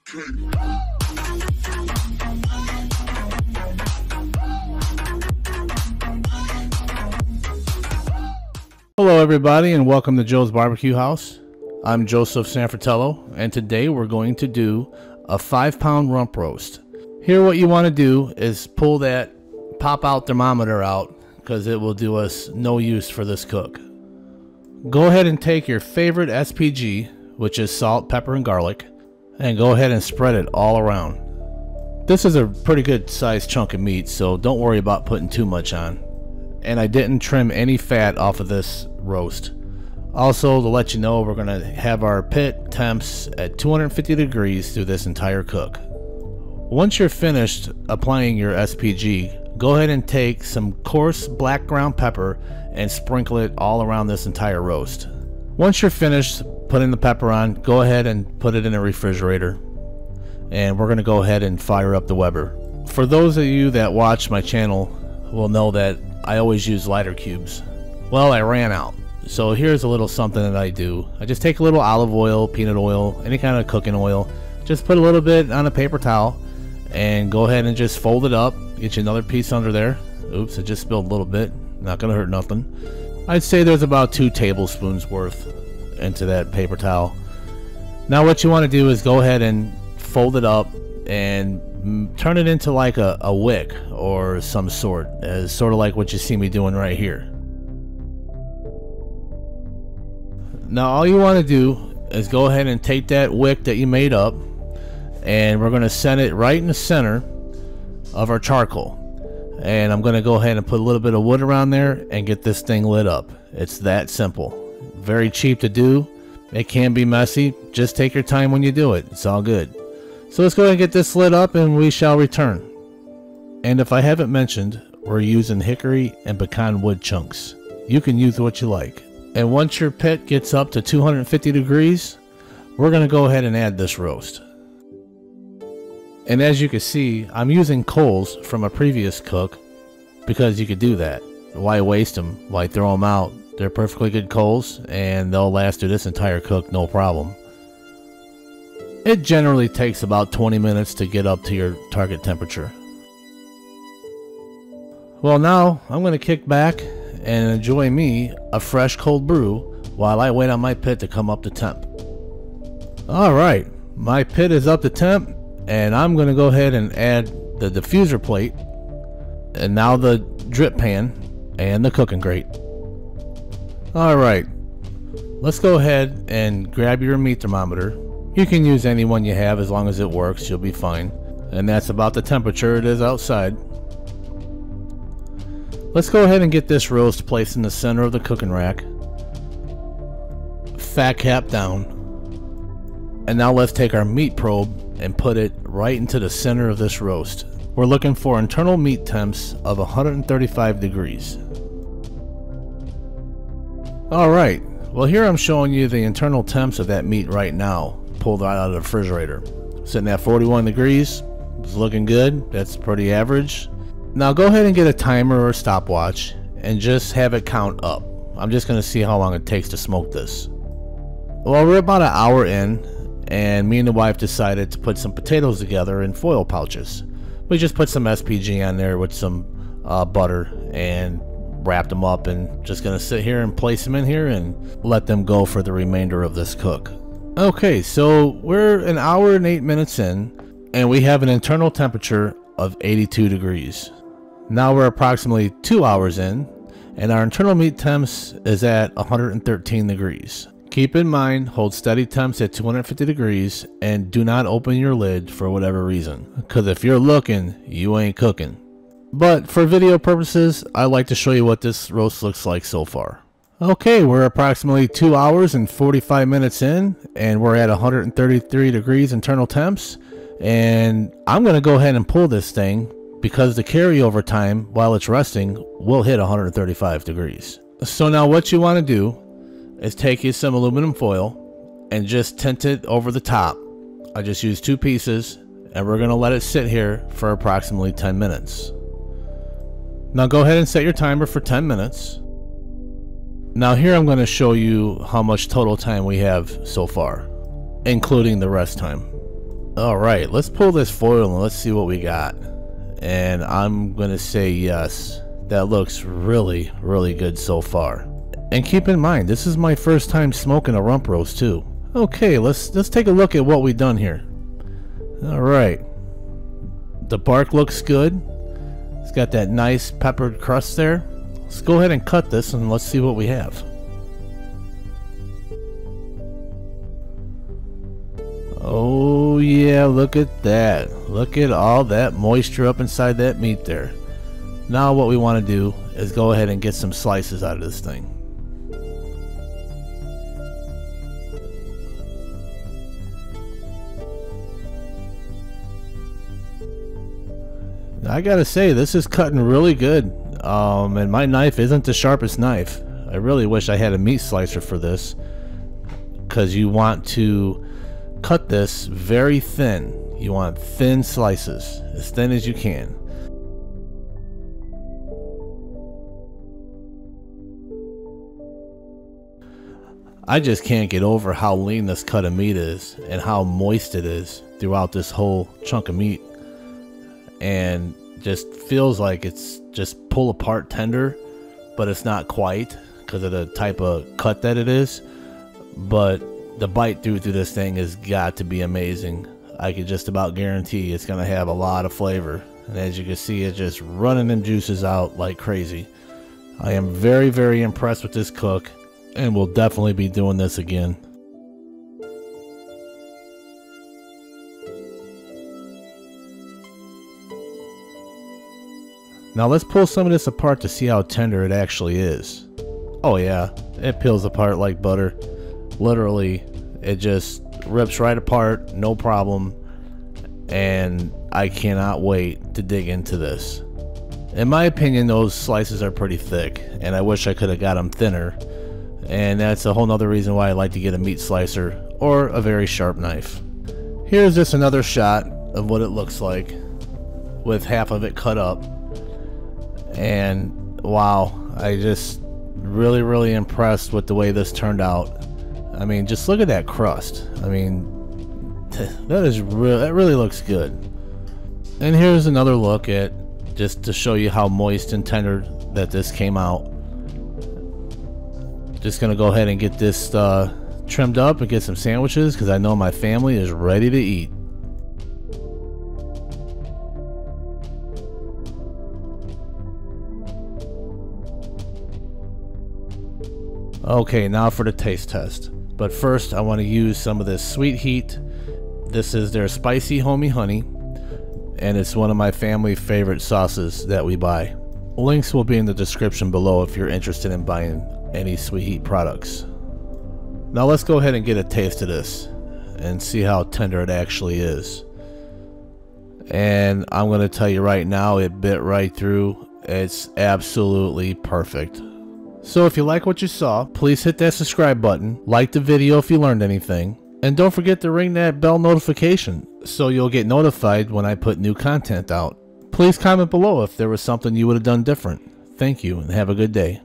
Hello everybody and welcome to Joe's Barbecue House. I'm Joseph Sanfratello and today we're going to do a 5-pound rump roast. Here what you want to do is pull that pop out thermometer out because it will do us no use for this cook. Go ahead and take your favorite SPG, which is salt, pepper, and garlic, and go ahead and spread it all around. This is a pretty good sized chunk of meat, so don't worry about putting too much on. And I didn't trim any fat off of this roast. Also, to let you know, we're going to have our pit temps at 250 degrees through this entire cook. Once you're finished applying your SPG, go ahead and take some coarse black ground pepper and sprinkle it all around this entire roast. Once you're finished putting the pepper on, go ahead and put it in a refrigerator. And we're going to go ahead and fire up the Weber. For those of you that watch my channel will know that I always use lighter cubes. Well, I ran out. So here's a little something that I do. I just take a little olive oil, peanut oil, any kind of cooking oil. Just put a little bit on a paper towel and go ahead and just fold it up. Get you another piece under there. Oops, I just spilled a little bit. Not gonna hurt nothing. I'd say there's about 2 tablespoons worth into that paper towel. Now what you want to do is go ahead and fold it up and turn it into like a wick or some sort, as sort of like what you see me doing right here. Now all you want to do is go ahead and take that wick that you made up and we're going to set it right in the center of our charcoal, and I'm going to go ahead and put a little bit of wood around there and get this thing lit up. It's that simple. Very cheap to do. It can be messy. Just take your time when you do it. It's all good. So let's go ahead and get this lit up and we shall return. And if I haven't mentioned, we're using hickory and pecan wood chunks. You can use what you like. And once your pit gets up to 250 degrees, we're going to go ahead and add this roast. And as you can see, I'm using coals from a previous cook because you could do that. Why waste them? Why throw them out? They're perfectly good coals and they'll last through this entire cook no problem. It generally takes about 20 minutes to get up to your target temperature. Well, now I'm going to kick back and enjoy me a fresh cold brew while I wait on my pit to come up to temp. Alright, my pit is up to temp and I'm going to go ahead and add the diffuser plate and now the drip pan and the cooking grate. Alright, let's go ahead and grab your meat thermometer. You can use any one you have as long as it works, you'll be fine. And that's about the temperature it is outside. Let's go ahead and get this roast placed in the center of the cooking rack. Fat cap down. And now let's take our meat probe and put it right into the center of this roast. We're looking for internal meat temps of 135 degrees. Alright, well here I'm showing you the internal temps of that meat right now. Pulled right out of the refrigerator. Sitting at 41 degrees. It's looking good. That's pretty average. Now go ahead and get a timer or a stopwatch and just have it count up. I'm just going to see how long it takes to smoke this. Well, we're about an hour in and me and the wife decided to put some potatoes together in foil pouches. We just put some SPG on there with some butter and wrapped them up, and just going to sit here and place them in here and let them go for the remainder of this cook. Okay, so we're an hour and 8 minutes in and we have an internal temperature of 82 degrees. Now we're approximately 2 hours in and our internal meat temps is at 113 degrees. Keep in mind, hold steady temps at 250 degrees and do not open your lid for whatever reason, because if you're looking, you ain't cooking. But for video purposes, I like to show you what this roast looks like so far. Okay, we're approximately 2 hours and 45 minutes in and we're at 133 degrees internal temps, and I'm going to go ahead and pull this thing because the carryover time while it's resting will hit 135 degrees. So now what you want to do is take you some aluminum foil and just tint it over the top. I just used 2 pieces and we're going to let it sit here for approximately 10 minutes. Now go ahead and set your timer for 10 minutes. Now here I'm going to show you how much total time we have so far, including the rest time. Alright, let's pull this foil and let's see what we got. And I'm gonna say yes. That looks really, really good so far. And keep in mind, this is my first time smoking a rump roast too. Okay, let's take a look at what we've done here. Alright. The bark looks good. It's got that nice peppered crust there. Let's go ahead and cut this and let's see what we have. Oh yeah, look at that. Look at all that moisture up inside that meat there. Now what we want to do is go ahead and get some slices out of this thing. I gotta say, this is cutting really good, and my knife isn't the sharpest knife. I really wish I had a meat slicer for this, because you want to cut this very thin. You want thin slices, as thin as you can. I just can't get over how lean this cut of meat is and how moist it is throughout this whole chunk of meat. And just feels like it's just pull apart tender, but it's not quite because of the type of cut that it is. But the bite through this thing has got to be amazing. I could just about guarantee it's gonna have a lot of flavor, and as you can see, it's just running them juices out like crazy. I am very, very impressed with this cook, and we'll definitely be doing this again. Now let's pull some of this apart to see how tender it actually is. Oh yeah, it peels apart like butter. Literally, it just rips right apart, no problem. And I cannot wait to dig into this. In my opinion, those slices are pretty thick, and I wish I could have got them thinner. And that's a whole nother reason why I like to get a meat slicer or a very sharp knife. Here's just another shot of what it looks like with half of it cut up. And wow, I just really impressed with the way this turned out. I mean, just look at that crust. I mean, that really looks good. And here's another look at, just to show you how moist and tender that this came out. Just gonna go ahead and get this trimmed up and get some sandwiches, because I know my family is ready to eat. Okay, now for the taste test. But first, I want to use some of this Sweeetheat. This is their spicy homey honey, and it's one of my family favorite sauces that we buy. Links will be in the description below if you're interested in buying any Sweeetheat products. Now let's go ahead and get a taste of this and see how tender it actually is. And I'm going to tell you right now, it bit right through. It's absolutely perfect. So if you like what you saw, please hit that subscribe button, like the video if you learned anything, and don't forget to ring that bell notification so you'll get notified when I put new content out. Please comment below if there was something you would have done different. Thank you and have a good day.